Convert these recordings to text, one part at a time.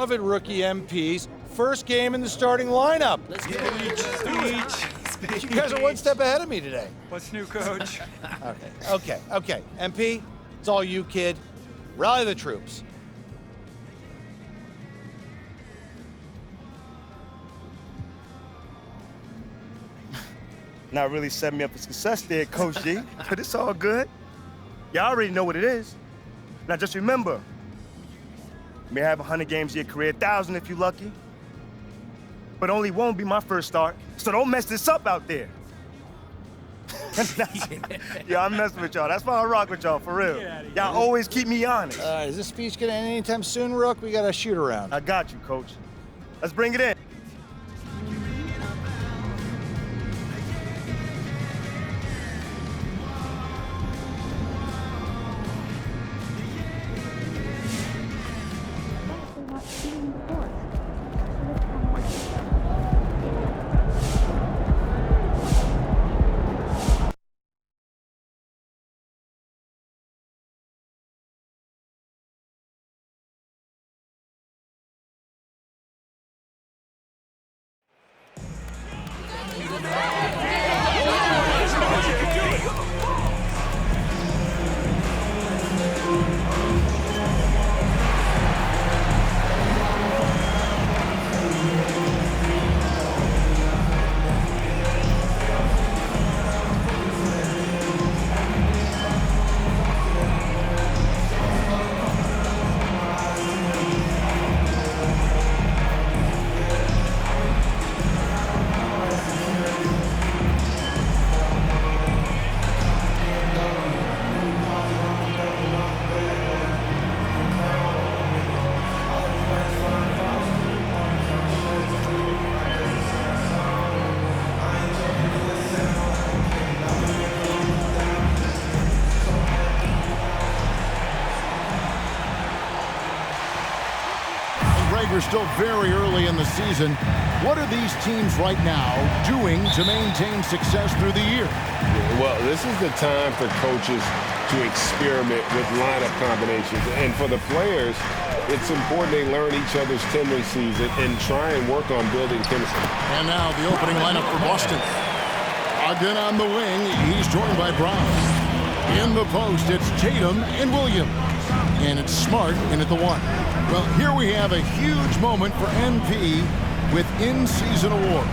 Beloved rookie MPs, first game in the starting lineup. Let's go. You guys are one step ahead of me today. What's new, Coach? Okay. MP, it's all you, kid. Rally the troops. Not really setting me up for success there, Coach G, but it's all good. Y'all already know what it is. Now just remember, you may have 100 games in your career, 1,000 if you're lucky, but only one will be my first start, so don't mess this up out there. Yeah, I'm messing with y'all. That's why I rock with y'all, for real. Y'all always keep me honest. Is this speech gonna end anytime soon, Rook? We got a shoot around. I got you, Coach. Let's bring it in. We're still very early in the season. What are these teams right now doing to maintain success through the year? Well, this is the time for coaches to experiment with lineup combinations. And for the players, it's important they learn each other's tendencies and try and work on building chemistry. And now the opening lineup for Boston. Again on the wing, he's joined by Brown. In the post, it's Tatum and Williams. And it's Smart in at the one. Well, here we have a huge moment for MP with in-season awards.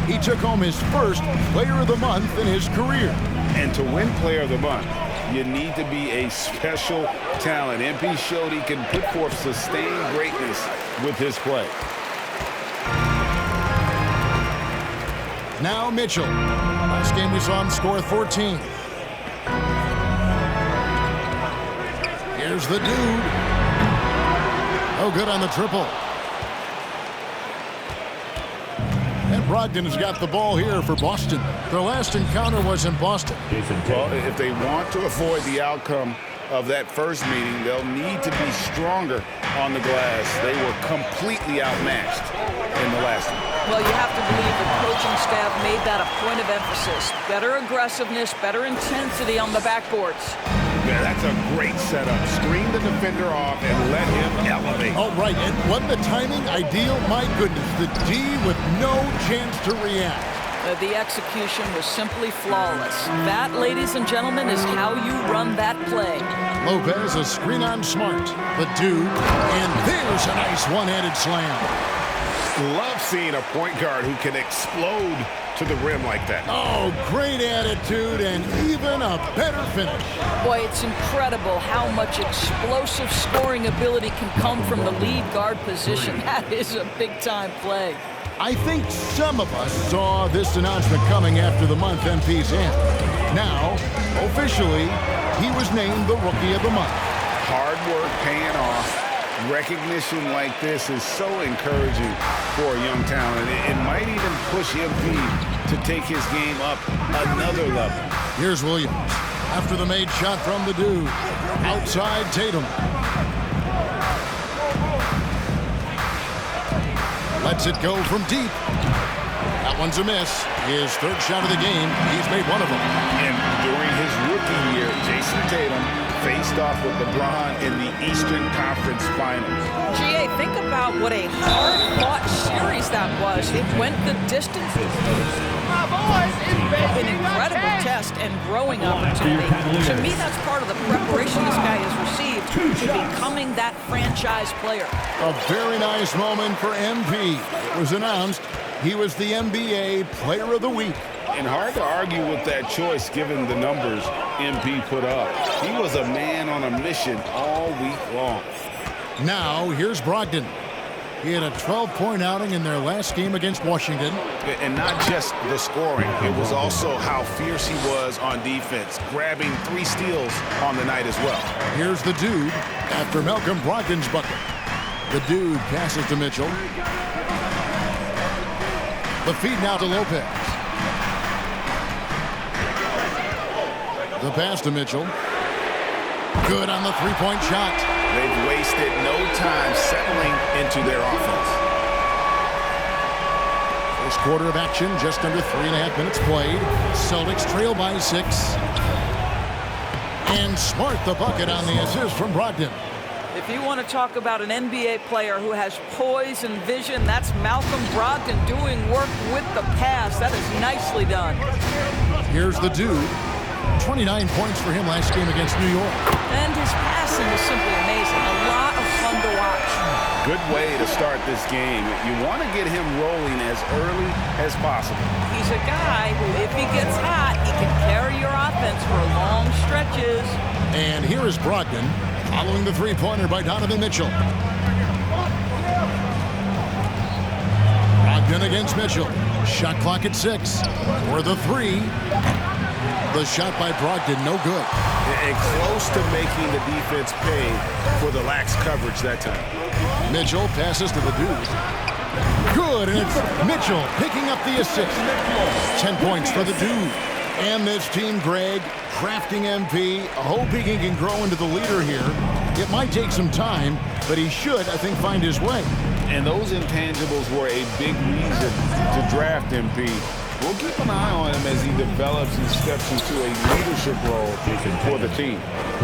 He took home his first Player of the Month in his career. And to win Player of the Month, you need to be a special talent. MP showed he can put forth sustained greatness with his play. Now Mitchell. Last game we saw him score 14. Here's the dude. Oh, good on the triple. And Brogdon has got the ball here for Boston. Their last encounter was in Boston. Well, if they want to avoid the outcome of that first meeting, they'll need to be stronger on the glass. They were completely outmatched in the last one. Well, you have to believe the coaching staff made that a point of emphasis. Better aggressiveness, better intensity on the backboards. Yeah, that's a great setup. Screen the defender off and let him elevate. Oh, right. And wasn't the timing ideal? My goodness, the D with no chance to react. The execution was simply flawless. That, ladies and gentlemen, is how you run that play. Lopez, a screen on Smart. The dude, and there's a nice one-handed slam. Love seeing a point guard who can explode to the rim like that. Oh, great attitude and even a better finish. Boy, it's incredible how much explosive scoring ability can come from the lead guard position. That is a big-time play. I think some of us saw this announcement coming after the month MP's end. Now, officially, he was named the Rookie of the Month. Hard work paying off. Recognition like this is so encouraging for a young talent. It might even push MP to take his game up another level. Here's Williams. After the made shot from the dude. Outside Tatum. Lets it go from deep. That one's a miss. His third shot of the game. He's made one of them. And during his rookie year, Jason Tatum faced off with LeBron in the Eastern Conference Finals. GA, think about what a hard-fought series that was. It went the distance. An incredible test and growing opportunity. To me, that's part of the preparation this guy has received to becoming that franchise player. A very nice moment for MP. It was announced he was the NBA Player of the Week. And hard to argue with that choice given the numbers MP put up. He was a man on a mission all week long. Now, here's Brogdon. He had a 12-point outing in their last game against Washington. And not just the scoring, it was also how fierce he was on defense, grabbing 3 steals on the night as well. Here's the dude after Malcolm Brogdon's bucket. The dude passes to Mitchell. The feed now to Lopez. The pass to Mitchell. Good on the three-point shot. They've wasted no time settling into their offense. First quarter of action, just under 3.5 minutes played. Celtics trail by 6. And Smart the bucket on the assist from Brogdon. If you want to talk about an NBA player who has poise and vision, that's Malcolm Brogdon doing work with the pass. That is nicely done. Here's the dude. 29 points for him last game against New York. And his passing was simply amazing. A lot of fun to watch. Good way to start this game. You want to get him rolling as early as possible. He's a guy who, if he gets hot, he can carry your offense for long stretches. And here is Brogdon following the three-pointer by Donovan Mitchell. Brogdon against Mitchell. Shot clock at 6. For the 3. The shot by Brogdon, no good. And close to making the defense pay for the lax coverage that time. Mitchell passes to the dude. Good, and it's Mitchell picking up the assist. 10 points for the dude. And this team, Greg, crafting MP, hoping he can grow into the leader here. It might take some time, but he should, I think, find his way. And those intangibles were a big reason to draft MP. We'll keep an eye on him as he develops and steps into a leadership role for the team.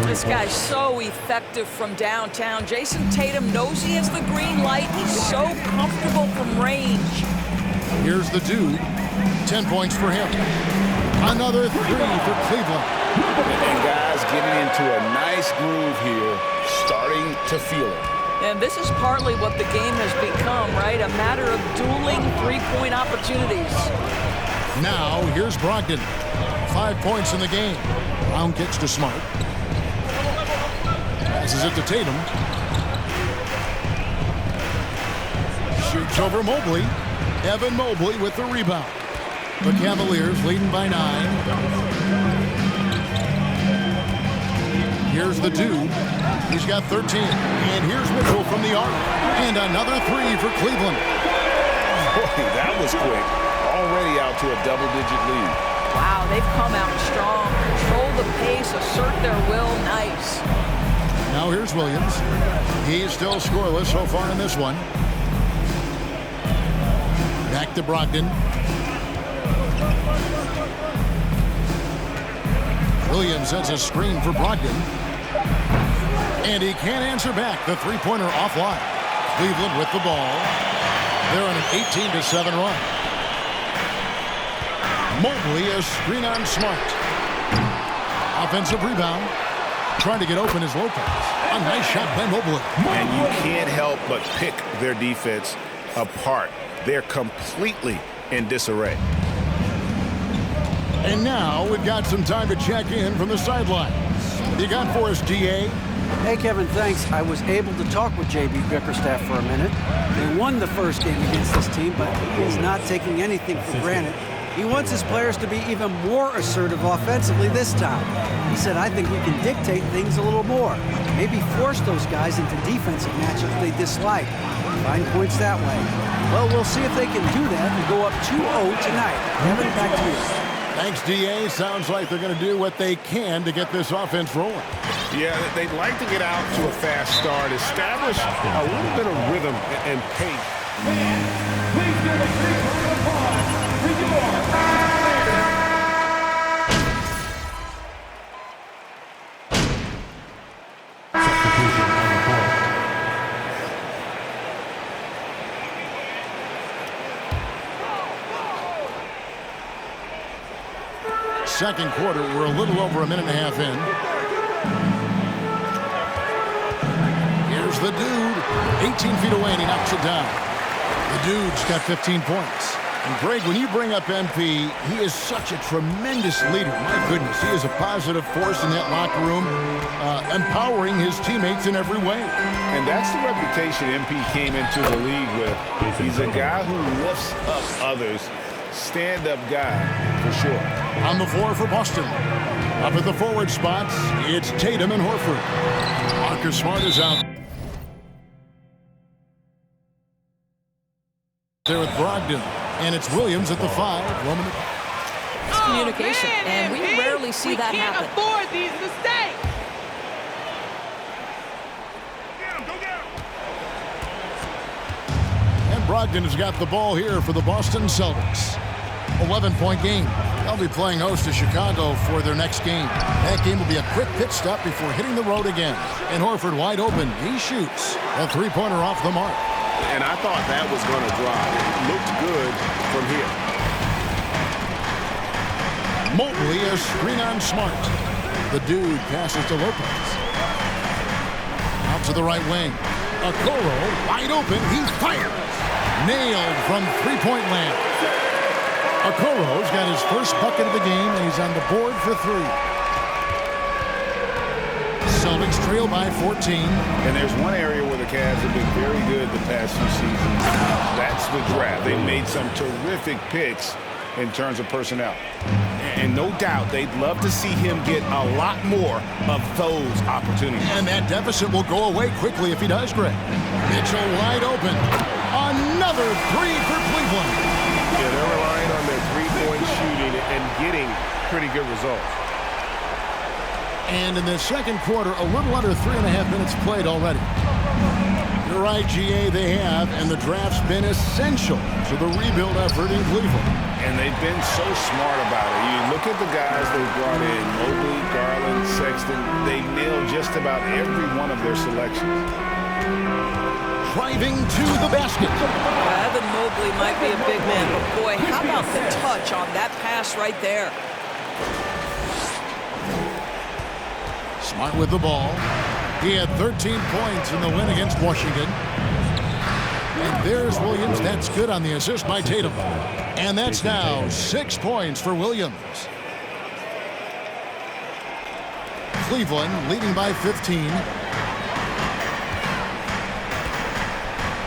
This guy's so effective from downtown. Jason Tatum knows he has the green light. He's so comfortable from range. Here's the dude. 10 points for him. Another 3 for Cleveland. And guys getting into a nice groove here, starting to feel it. And this is partly what the game has become, right? A matter of dueling three-point opportunities. Now, here's Brogdon. 5 points in the game. Brown kicks to Smart. Passes it to Tatum. Shoots over Mobley. Evan Mobley with the rebound. The Cavaliers leading by 9. Here's the dude. He's got 13. And here's Mitchell from the arc. And another 3 for Cleveland. Boy, that was quick. Already out to a double-digit lead. Wow, they've come out strong. Control the pace, assert their will. Nice. Now here's Williams. He's still scoreless so far in this one. Back to Brogdon. Williams sets a screen for Brogdon. And he can't answer back. The three-pointer offline. Cleveland with the ball. They're on an 18-7 run. Mobley, a screen on Smart. Offensive rebound. Trying to get open is Lopez. A nice shot by Mobley. And you can't help but pick their defense apart. They're completely in disarray. And now we've got some time to check in from the sidelines. What do you got for us, DA? Hey, Kevin, thanks. I was able to talk with J.B. Bickerstaff for a minute. They won the first game against this team, but he's not taking anything for granted. He wants his players to be even more assertive offensively this time. He said, I think we can dictate things a little more. Maybe force those guys into defensive matchups they dislike. Find points that way. Well, we'll see if they can do that and go up 2-0 tonight. Kevin, back to you. Thanks, DA. Sounds like they're going to do what they can to get this offense rolling. Yeah, they'd like to get out to a fast start, establish a little bit of rhythm and pace. Please give a big round of applause for your second quarter. We're a little over a minute and a half in. Here's the dude, 18 feet away, and he knocks it down. The dude's got 15 points. And Greg, when you bring up MP, he is such a tremendous leader. My goodness, he is a positive force in that locker room, empowering his teammates in every way. And that's the reputation MP came into the league with. He's a guy who lifts up others, stand-up guy for sure. On the floor for Boston. Up at the forward spots, it's Tatum and Horford. Marcus Smart is out there with Brogdon. And it's Williams at the 5. Roman. It's communication, and we rarely see that happen. We can't afford these mistakes. And Brogdon has got the ball here for the Boston Celtics. 11-point game. They'll be playing host to Chicago for their next game. That game will be a quick pit stop before hitting the road again. And Horford wide open. He shoots. A three-pointer off the mark. And I thought that was going to drop. It looked good from here. Mobley a screen on Smart. The dude passes to Lopez. Out to the right wing. Okoro wide open. He fires. Nailed from three-point land. Okoro's got his first bucket of the game, and he's on the board for 3. Celtics trail by 14. And there's one area where the Cavs have been very good the past few seasons. That's the draft. They made some terrific picks in terms of personnel. And no doubt they'd love to see him get a lot more of those opportunities. And that deficit will go away quickly if he does, Greg. Mitchell wide open. Another 3 for Cleveland. Yeah, they're relying on their three-point shooting and getting pretty good results. And in the second quarter, a little under 3.5 minutes played already. You're right, GA, they have, and the draft's been essential to the rebuild effort in Cleveland. And they've been so smart about it. You look at the guys they brought in, Mobley, Garland, Sexton. They nailed just about every one of their selections. Driving to the basket. Evan Mobley might be a big man, but boy, how about the touch on that pass right there? Smart with the ball. He had 13 points in the win against Washington. And there's Williams. That's good on the assist by Tatum. And that's now 6 points for Williams. Cleveland leading by 15.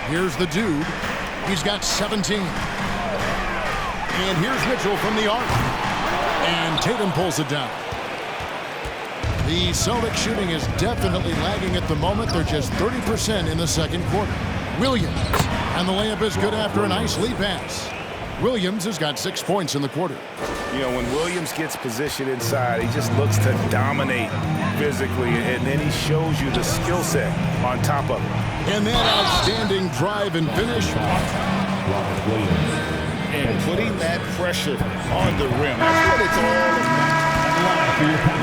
Here's the dude. He's got 17. And here's Mitchell from the arc. And Tatum pulls it down. The Celtics shooting is definitely lagging at the moment. They're just 30% in the second quarter. Williams. And the layup is good after a nice lead pass. Williams has got 6 points in the quarter. You know, when Williams gets positioned inside, he just looks to dominate physically, and then he shows you the skill set on top of it. And that outstanding drive and finish. And putting that pressure on the rim. That's what it's all about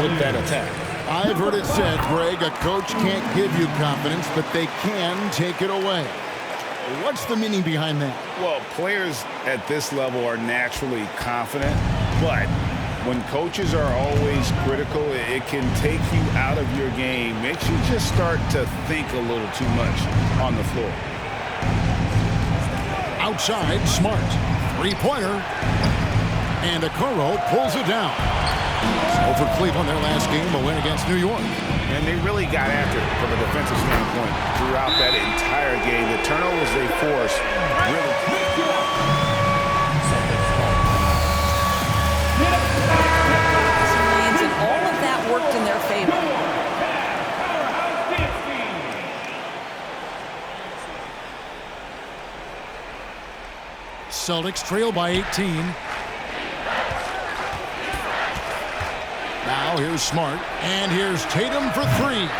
with that attack. I've heard it said, Greg, a coach can't give you confidence, but they can take it away. What's the meaning behind that? Well, players at this level are naturally confident, but when coaches are always critical, it can take you out of your game. Makes you just start to think a little too much on the floor. Outside, Smart. Three-pointer. And Okoro pulls it down. So for Cleveland, their last game, a win against New York. And they really got after it from a defensive standpoint throughout that entire game. The turnovers they forced really... And all of that worked in their favor. Celtics trail by 18. Now here's Smart, and here's Tatum for 3.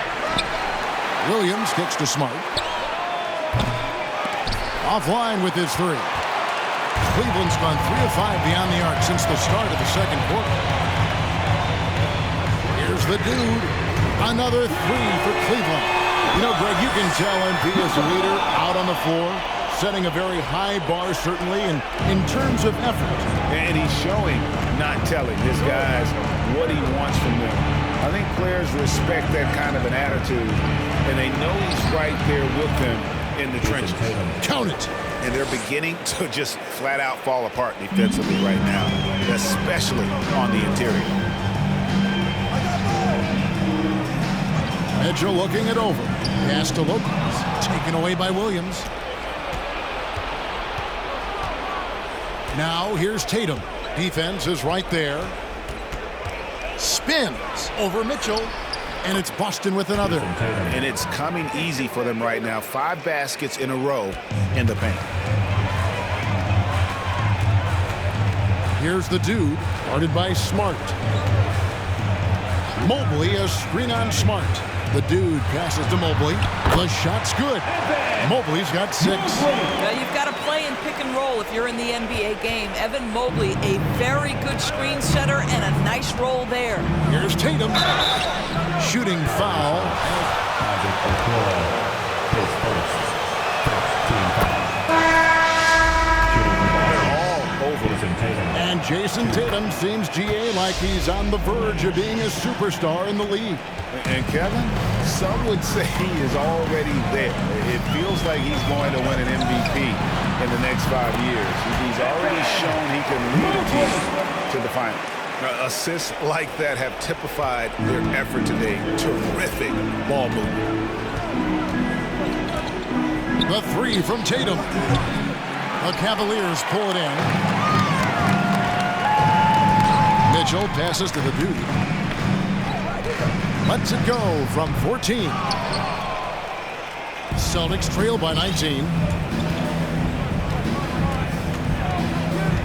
Williams kicks to Smart. Offline with his 3. Cleveland's gone 3 of 5 beyond the arc since the start of the second quarter. Here's the dude. Another 3 for Cleveland. You know, Greg, you can tell MP is a leader out on the floor. setting a very high bar, certainly, and in terms of effort. And he's showing, not telling his guys what he wants from them. I think players respect that kind of an attitude, and they know he's right there with them in the trenches. Count it. And they're beginning to just flat out fall apart defensively right now, especially on the interior. Mitchell looking it over. Pass to Lopez. Taken away by Williams. Now here's Tatum. Defense is right there. Spins over Mitchell. And it's Boston with another. And it's coming easy for them right now. 5 baskets in a row in the paint. Here's the dude, guarded by Smart. Mobley, a screen on Smart. The dude passes to Mobley. The shot's good. Mobley's got 6. Well, you've got to play in pick and roll if you're in the NBA game. Evan Mobley, a very good screen setter and a nice roll there. Here's Tatum. Shooting foul. And Jason Tatum seems, GA, like he's on the verge of being a superstar in the league. And Kevin, some would say he is already there. It feels like he's going to win an MVP in the next 5 years. He's already shown he can lead a team to the final. Assists like that have typified their effort today. Terrific ball movement. The 3 from Tatum. The Cavaliers pull it in. Mitchell passes to the dude. Lets it go from 14. Celtics trail by 19.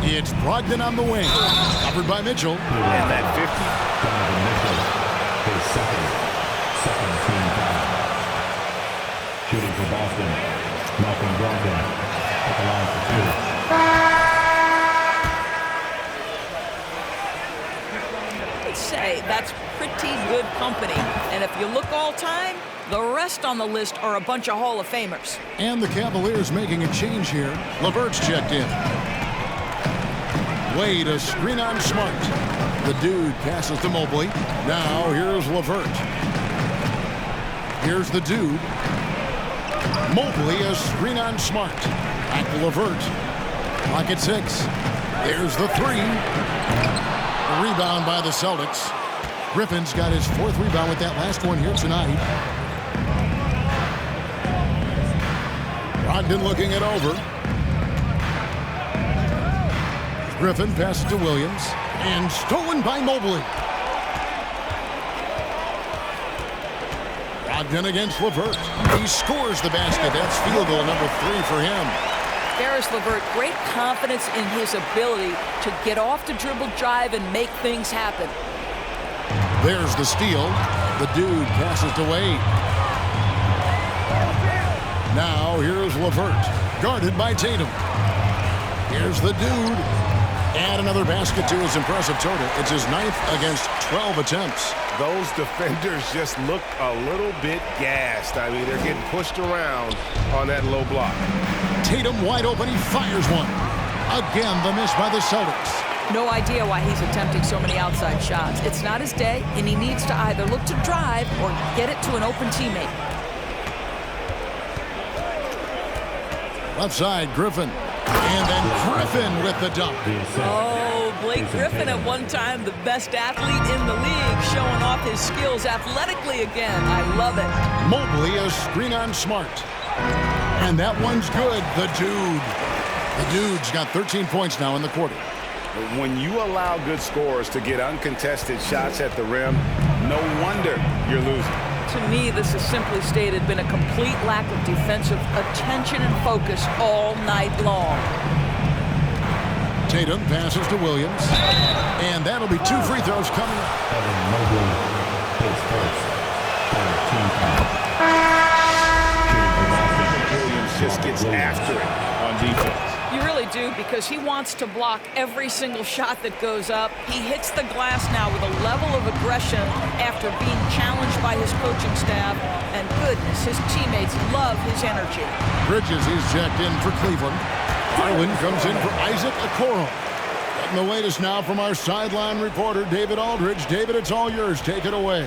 It's Brogdon on the wing. Covered by Mitchell. And that 50. Donovan Mitchell, his second team foul. Shooting for Boston, Malcolm Brogdon at the line for 2. Say that's pretty good company. And if you look all time, the rest on the list are a bunch of Hall of Famers. And the Cavaliers making a change here. LeVert's checked in. Wade, a screen on Smart. The dude passes to Mobley. Now here's LeVert. Here's the dude. Mobley, a screen on Smart. Back to LeVert. Clock at 6. There's the 3. A rebound by the Celtics. Griffin's got his 4th rebound with that last one here tonight. Brogdon looking it over. Griffin passes to Williams. And stolen by Mobley. Brogdon against LeVert. He scores the basket. That's field goal number 3 for him. Karis LeVert, great confidence in his ability to get off the dribble drive and make things happen. There's the steal. The dude passes to Wade. Now here's LeVert, guarded by Tatum. Here's the dude. And another basket to his impressive total. It's his 9th against 12 attempts. Those defenders just look a little bit gassed. I mean, they're getting pushed around on that low block. Tatum wide open. He fires one. Again, the miss by the Celtics. No idea why he's attempting so many outside shots. It's not his day, and he needs to either look to drive or get it to an open teammate. Left side, Griffin. And then Griffin with the dunk. Oh, Blake Griffin at one time the best athlete in the league, showing off his skills athletically again. I love it. Mobley, a screen on Smart. And that one's good. The dude. The dude's got 13 points now in the quarter. When you allow good scorers to get uncontested shots at the rim, no wonder you're losing. To me, this has simply stated been a complete lack of defensive attention and focus all night long. Tatum passes to Williams. And that'll be 2 free throws coming up. Evan Mobley, his first team foul. Williams just gets after it on defense. You really do, because he wants to block every single shot that goes up. He hits the glass now with a level of aggression after being challenged by his coaching staff. And goodness, his teammates love his energy. Bridges is checked in for Cleveland. Garland comes in for Isaac Okoro. Getting the latest now from our sideline reporter, David Aldridge. David, it's all yours. Take it away.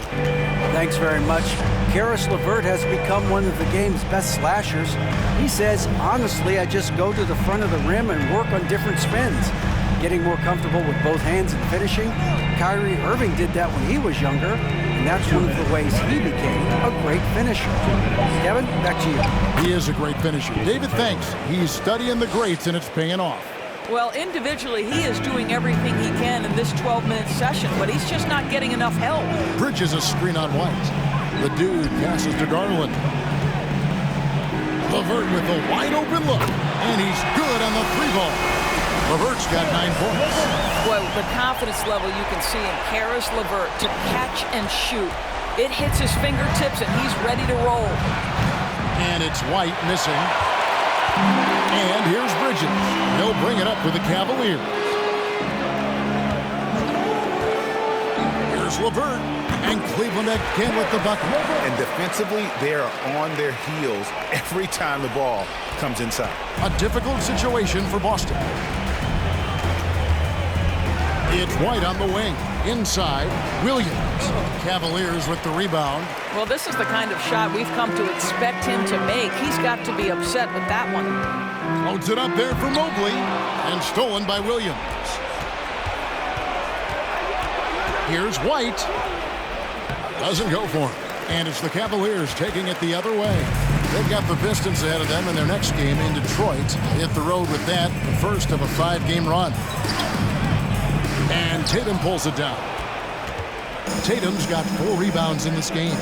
Thanks very much. Karis LeVert has become one of the game's best slashers. He says, honestly, I just go to the front of the rim and work on different spins. Getting more comfortable with both hands and finishing. Kyrie Irving did that when he was younger, and that's one of the ways he became a great finisher. Kevin, back to you. He is a great finisher. David, thanks. He's studying the greats, and it's paying off. Well, individually, he is doing everything he can in this 12-minute session, but he's just not getting enough help. Bridges a screen on White. The dude passes to Garland. LeVert with a wide-open look, and he's good on the three ball. LeVert's got 9 points. Boy, the confidence level you can see in Karis LeVert to catch and shoot. It hits his fingertips, and he's ready to roll. And it's White missing. And here's Bridges. He'll bring it up for the Cavaliers. Here's LeVert. And Cleveland again with the bucket. And defensively, they are on their heels every time the ball comes inside. A difficult situation for Boston. It's White on the wing. Inside, Williams. Cavaliers with the rebound. Well, this is the kind of shot we've come to expect him to make. He's got to be upset with that one. Loads it up there for Mobley. And stolen by Williams. Here's White. Doesn't go for him. And it's the Cavaliers taking it the other way. They've got the Pistons ahead of them in their next game in Detroit. They hit the road with that, the first of a 5-game run. And Tatum pulls it down. Tatum's got 4 rebounds in this game.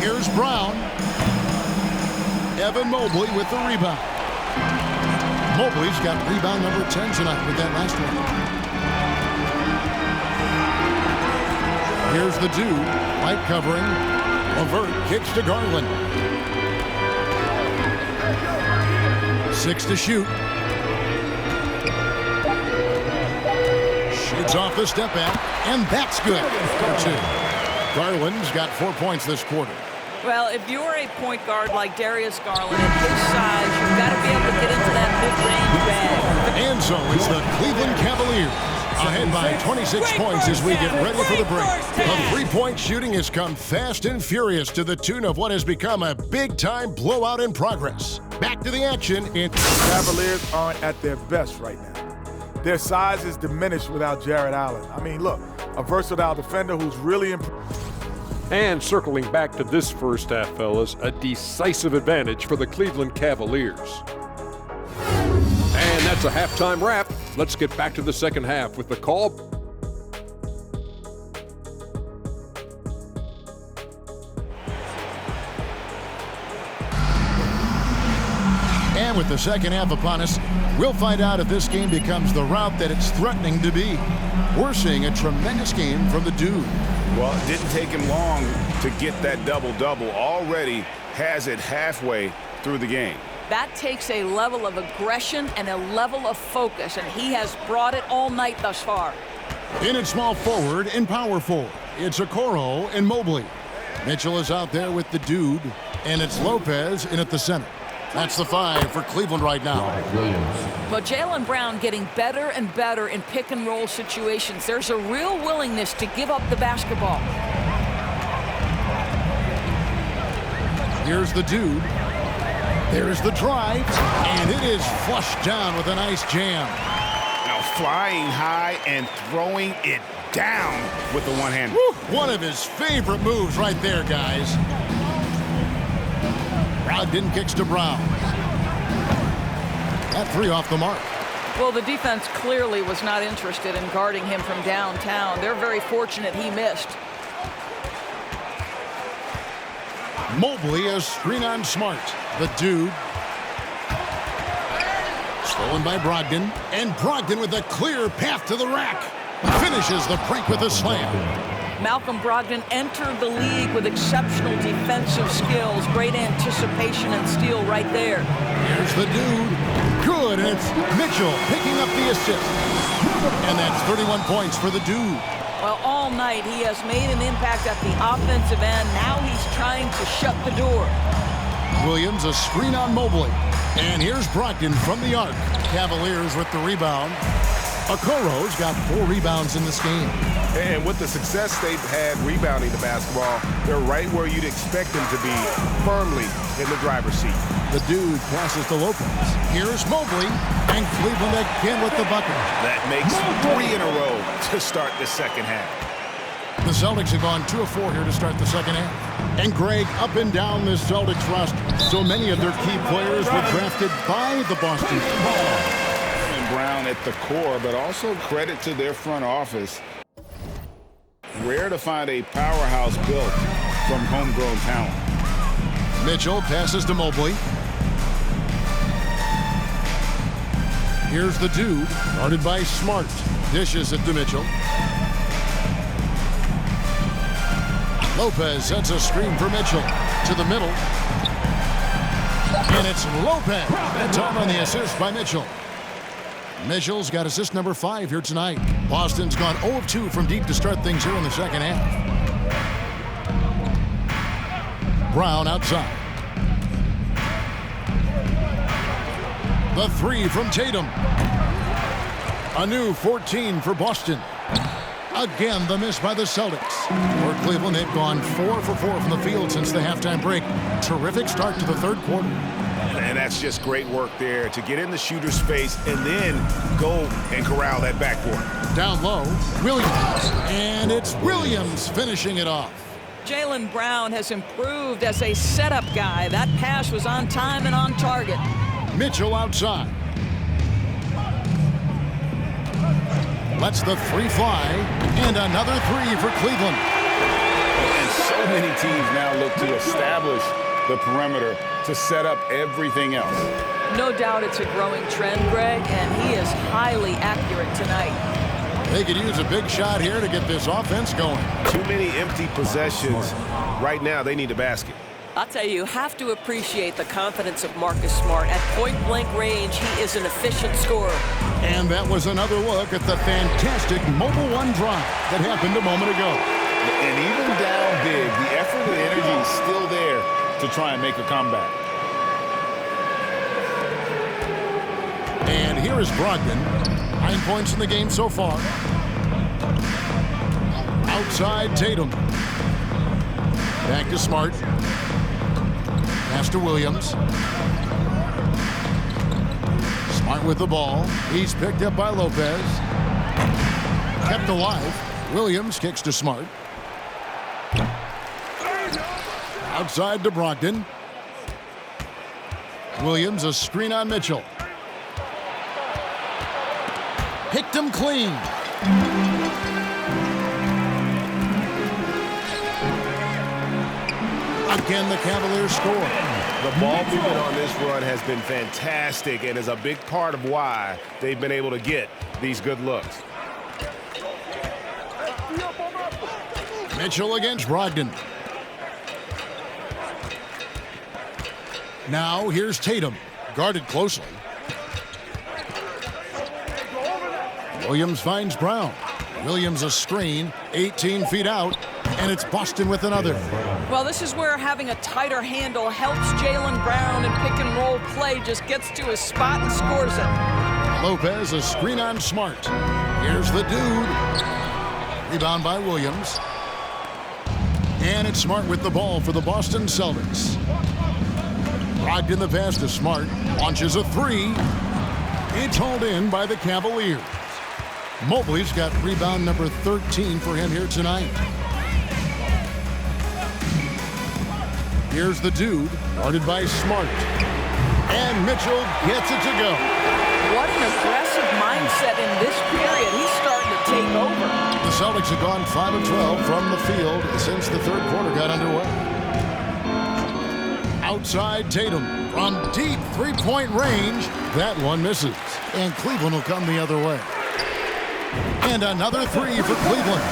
Here's Brown. Evan Mobley with the rebound. Mobley's got rebound number 10 tonight with that last one. Here's the dude, White covering. LeVert kicks to Garland. 6 to shoot. Shoots off the step back, and that's good for 2. Garland's got 4 points this quarter. Well, if you're a point guard like Darius Garland at his size, you've got to be able to get into that mid-range bag. And so it's the Cleveland Cavaliers ahead by 26 points as we get ready for the break. The three-point shooting has come fast and furious to the tune of what has become a big-time blowout in progress. Back to the action in... Cavaliers aren't at their best right now. Their size is diminished without Jared Allen. I mean, look, a versatile defender who's really And circling back to this first half, fellas, a decisive advantage for the Cleveland Cavaliers. And that's a halftime wrap. Let's get back to the second half with the call. And with the second half upon us, we'll find out if this game becomes the route that it's threatening to be. We're seeing a tremendous game from the dude. Well, it didn't take him long to get that double-double. Already has it halfway through the game. That takes a level of aggression and a level of focus, and he has brought it all night thus far. In at small forward and power forward, it's Okoro and Mobley. Mitchell is out there with the dude, and it's Lopez in at the center. That's the 5 for Cleveland right now. But Jaylen Brown getting better and better in pick-and-roll situations. There's a real willingness to give up the basketball. Here's the dude. There's the drive, and it is flushed down with a nice jam. Now flying high and throwing it down with the one hand. One of his favorite moves right there, guys. Brogdon kicks to Brown. That 3 off the mark. Well, the defense clearly was not interested in guarding him from downtown. They're very fortunate he missed. Mobley a screen on Smart. The dude. Stolen by Brogdon. And Brogdon with a clear path to the rack. Finishes the break with a slam. Malcolm Brogdon entered the league with exceptional defensive skills. Great anticipation and steal right there. Here's the dude. Good, and it's Mitchell picking up the assist. And that's 31 points for the dude. Well, all night he has made an impact at the offensive end. Now he's trying to shut the door. Williams, a screen on Mobley. And here's Brogdon from the arc. Cavaliers with the rebound. Okoro's got 4 rebounds in this game. And with the success they've had rebounding the basketball, they're right where you'd expect them to be, firmly in the driver's seat. The dude passes to Lopez. Here's Mobley, and Cleveland again with the bucket. That makes 3 in a row to start the second half. The Celtics have gone 2 of 4 here to start the second half. And Greg, up and down this Celtics roster, so many of their key players were drafted by the Boston Celtics. Brown at the core, but also credit to their front office. Rare to find a powerhouse built from homegrown talent. Mitchell passes to Mobley. Here's the dude, guarded by Smart. Dishes it to Mitchell. Lopez sets a screen for Mitchell to the middle. And it's Lopez. That time on the assist by Mitchell. Mitchell's got assist number 5 here tonight. Boston's gone 0 of 2 from deep to start things here in the second half. Brown outside. The 3 from Tatum. A new 14 for Boston. Again, the miss by the Celtics. For Cleveland, they've gone 4 for 4 from the field since the halftime break. Terrific start to the third quarter. And that's just great work there to get in the shooter's face and then go and corral that backboard. Down low, Williams. And it's Williams finishing it off. Jaylen Brown has improved as a setup guy. That pass was on time and on target. Mitchell outside. Lets the 3 fly. And another 3 for Cleveland. And so many teams now look to establish the perimeter to set up everything else. No doubt it's a growing trend, Greg, and he is highly accurate tonight. They could use a big shot here to get this offense going. Too many empty possessions. Right now, they need a basket. I'll tell you have to appreciate the confidence of Marcus Smart. At point-blank range, he is an efficient scorer. And that was another look at the fantastic Mobile One drive that happened a moment ago. And even down big, the effort and energy is still there to try and make a comeback. And here is Brogdon. 9 points in the game so far. Outside Tatum. Back to Smart. Pass to Williams. Smart with the ball. He's picked up by Lopez. Kept alive. Williams kicks to Smart. Outside to Brogdon. Williams, a screen on Mitchell. Picked him clean. Again, the Cavaliers score. The ball movement on this run has been fantastic and is a big part of why they've been able to get these good looks. Mitchell against Brogdon. Now here's Tatum, guarded closely. Williams finds Brown. Williams a screen, 18 feet out, and it's Boston with another. Well, this is where having a tighter handle helps Jaylen Brown in pick-and-roll play. Just gets to his spot and scores it. Lopez, a screen on Smart. Here's the dude. Rebound by Williams. And it's Smart with the ball for the Boston Celtics. Brogdon the pass to Smart. Launches a 3. It's hauled in by the Cavaliers. Mobley's got rebound number 13 for him here tonight. Here's the dude, guarded by Smart. And Mitchell gets it to go. What an aggressive mindset in this period. He's starting to take over. The Celtics have gone 5 of 12 from the field since the third quarter got underway. Outside Tatum from deep three-point range. That one misses. And Cleveland will come the other way. And another 3 for Cleveland.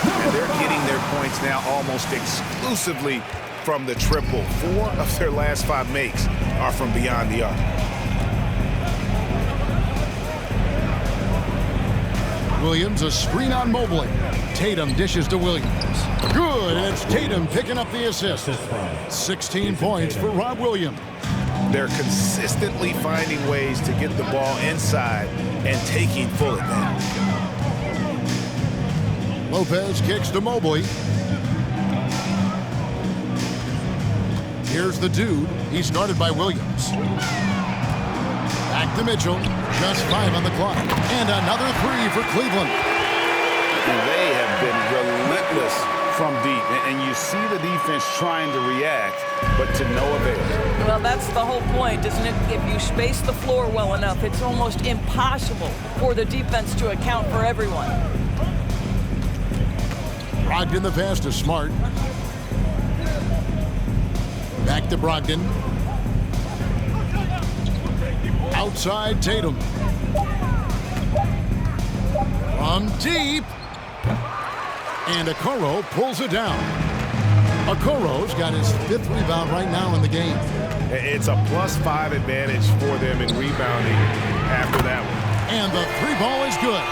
And they're getting their points now almost exclusively from the triple. 4 of their last 5 makes are from beyond the arc. Williams, a screen on Mobley. Tatum dishes to Williams. Good, and it's Tatum picking up the assist. 16 points for Rob Williams. They're consistently finding ways to get the ball inside and taking full advantage. Lopez kicks to Mobley. Here's the dude. He's guarded by Williams. Back to Mitchell. Just 5 on the clock. And another 3 for Cleveland. They have been relentless from deep. And you see the defense trying to react, but to no avail. Well, that's the whole point, isn't it? If you space the floor well enough, it's almost impossible for the defense to account for everyone. Brogdon the pass to Smart. Back to Brogdon. Outside Tatum. From deep. And Okoro pulls it down. Okoro's got his 5th rebound right now in the game. It's a +5 advantage for them in rebounding after that one. And the 3 ball is good.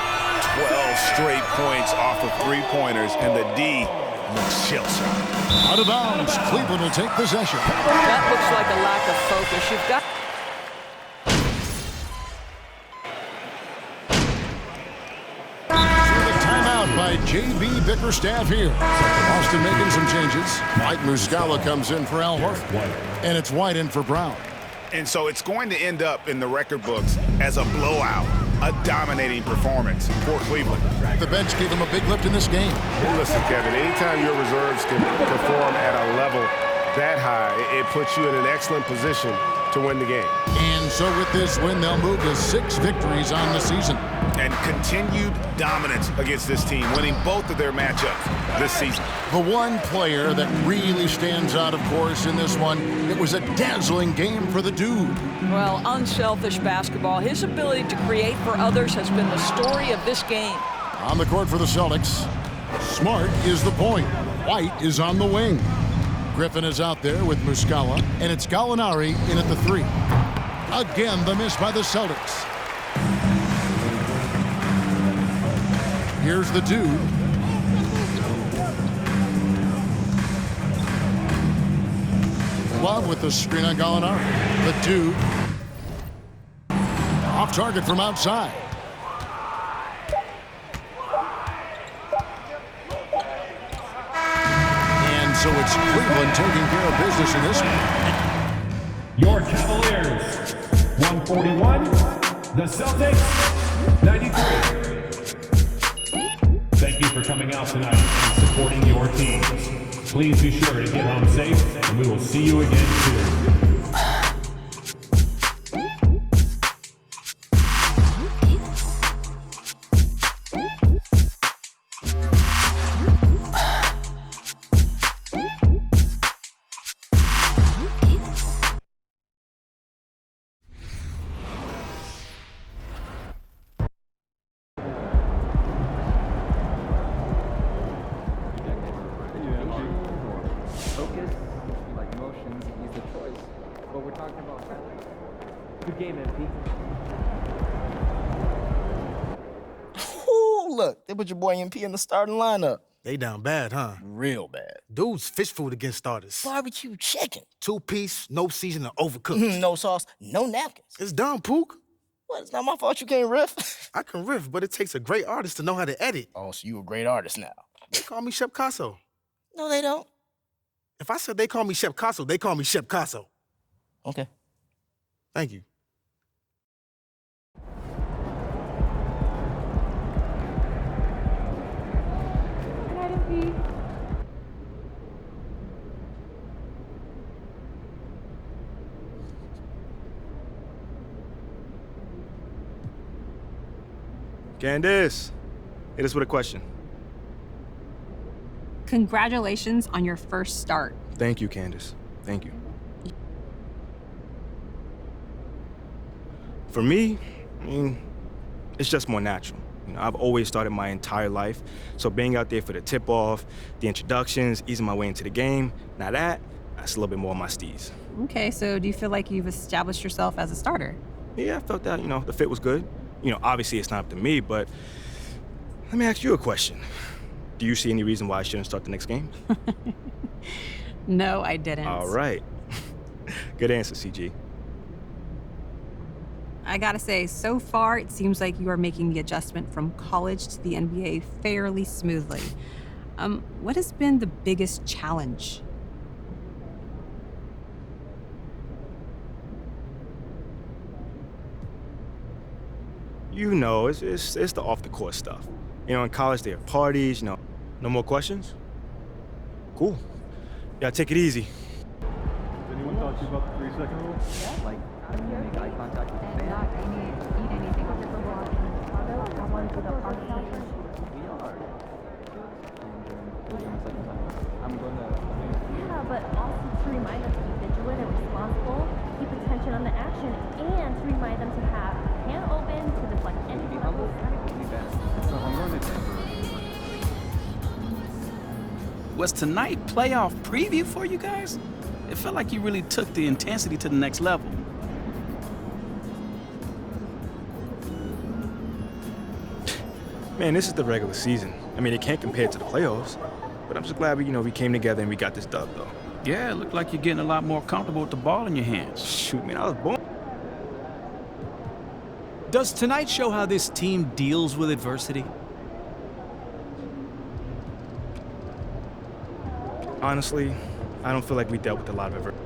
12 straight points off of 3-pointers, and the D looks shell-shocked. Out of bounds. Cleveland will take possession. That looks like a lack of focus. You've got... By J.B. Bickerstaff here. Boston making some changes. Mike Muscala comes in for Al Horford. And it's White in for Brown. And so it's going to end up in the record books as a blowout, a dominating performance for Cleveland. The bench gave them a big lift in this game. Well, listen, Kevin, anytime your reserves can perform at a level that high, it puts you in an excellent position to win the game. And so with this win, they'll move to 6 victories on the season. And continued dominance against this team, winning both of their matchups this season. The one player that really stands out, of course, in this one, it was a dazzling game for the dude. Well, unselfish basketball. His ability to create for others has been the story of this game. On the court for the Celtics, Smart is the point. White is on the wing. Griffin is out there with Muscala, and it's Gallinari in at the 3. Again, the miss by the Celtics. Here's the dude. Love with the screen on Gallinari. The dude. Off target from outside. And so it's Cleveland taking care of business in this one. Your Cavaliers, 141. The Celtics, 93. Thank you for coming out tonight and supporting your teams. Please be sure to get home safe, and we will see you again soon. Look, they put your boy MP in the starting lineup. They down bad, huh? Real bad. Dude's fish food against starters. Barbecue chicken. 2-piece, no seasoning, overcooked. No sauce, no napkins. It's done, Pook. What, it's not my fault you can't riff? I can riff, but it takes a great artist to know how to edit. Oh, so you a great artist now. They call me Chef Casso. No, they don't. If I said they call me Chef Casso, they call me Chef Casso. Okay. Thank you. Candace, hit us with a question. Congratulations on your first start. Thank you, Candace. Thank you. For me, I mean, it's just more natural. You know, I've always started my entire life, so being out there for the tip-off, the introductions, easing my way into the game, now That's a little bit more on my steez. Okay, so do you feel like you've established yourself as a starter? Yeah, I felt that, the fit was good. Obviously it's not up to me, but let me ask you a question. Do you see any reason why I shouldn't start the next game? No, I didn't. All right. Good answer, CG. I gotta say, so far, it seems like you are making the adjustment from college to the NBA fairly smoothly. What has been the biggest challenge? It's the off-the-court stuff. In college, they have parties, No more questions? Cool. Yeah, take it easy. Anyone talk to you about the 3-second rule? Yeah, like, make eye contact with the fan. Not eat anything on your phone. I want to do the party. We are. I'm going to... Yeah, but also to remind them to be vigilant and responsible, keep attention on the action, and to remind them to have hand open to deflect any level of Was tonight playoff preview for you guys? It felt like you really took the intensity to the next level. Man, this is the regular season. It can't compare to the playoffs. But I'm just glad we came together and we got this dub, though. Yeah, it looked like you're getting a lot more comfortable with the ball in your hands. Shoot, man, I was born. Does tonight show how this team deals with adversity? Honestly, I don't feel like we dealt with a lot of adversity.